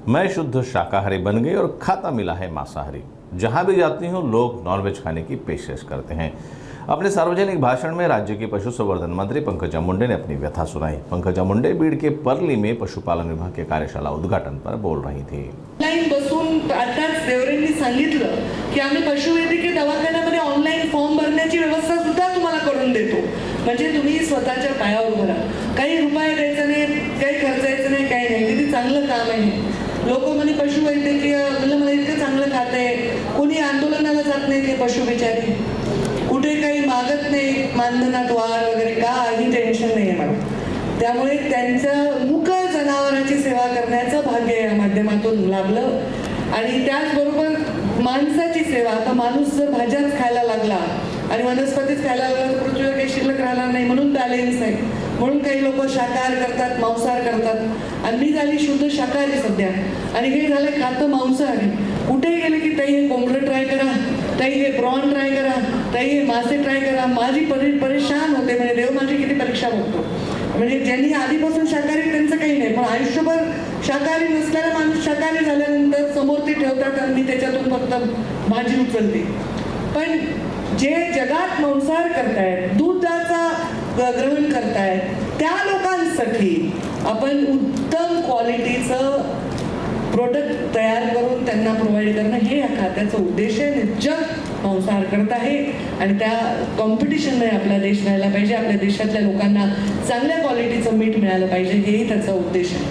मैं शुद्ध शाकाहारी बन गई और खाता मिला है मांसाहारी। जहां भी जाती हूं लोग नॉनवेज खाने की पेशकश करते हैं। अपने सार्वजनिक भाषण में राज्य की पशु संवर्धन मंत्री पंकजा मुंडे ने अपनी व्यथा सुनाई। पंकजा मुंडे बीड़ के परली में पशुपालन विभाग के कार्यशाला उद्घाटन पर बोल रही थी। ऑनलाइन बसून आताच देवरेंनी सांगितलं की आम्ही पशुवैद्यकीय दवाखान्यामध्ये ऑनलाइन फॉर्म भरण्याची व्यवस्था सुद्धा तुम्हाला करून देतो, म्हणजे तुम्ही स्वतःच्या पायावर उभा राहा। काही रुपये द्यायचे नाही, काही खर्चायचं नाही, काही नाही। किती चांगलं काम आहे। लोक म्हणे पशुवैद्यकीय मला इतकं चांगलं खाते, कोणी आंदोलनाला जात नाही ते पशु बिचारे, कुठे काही मागत नाही मानधनात वाढ वगैरे, काही टेन्शन नाही आहे मला। त्यामुळे त्यांचं मुक जनावरांची सेवा करण्याचं भाग्य या माध्यमातून लाभलं। आणि त्याचबरोबर माणसाची सेवा, आता माणूस जर भाज्याच खायला लागला आणि वनस्पतीच खायला लागला तर पृथ्वीवर काही शिल्लक राहणार नाही, म्हणून बॅलेन्स आहे। म्हणून काही लोक शाकाहार करतात, मांसाहार करतात, आणि मी झाली शुद्ध शाकाहारी सध्या, आणि हे झालं खातं मांसाहारी। कुठेही गेले की ताई हे कोंबडं ट्राय करा, ताई हे प्रॉन ट्राय करा, ताई हे मासे ट्राय करा। माझी परेशान होते, म्हणजे देव माझी किती परीक्षा बघतो। म्हणजे ज्यांनी आधीपासून शाकाहारी त्यांचं काही नाही, पण आयुष्यभर शाकाहारी नसलेला माणूस शाकाहारी झाल्यानंतर समोर ते ठेवतात आणि मी त्याच्यातून फक्त भाजी उचलते। पण जे जगात मांसाहार करतायत, दुधाचा ग्रहण करतायत, त्या लोकांसाठी आपण उत्तम क्वालिटीचं प्रोडक्ट तयार करून त्यांना प्रोव्हाइड करणं हे या खात्याचा उद्देश आहे। जग मांसाहार करत आहे आणि त्या कॉम्पिटिशनमध्ये आपला देश राहायला पाहिजे, आपल्या देशातल्या लोकांना चांगल्या क्वालिटीचं मीठ मिळालं पाहिजे, हेही त्याचा उद्देश आहे।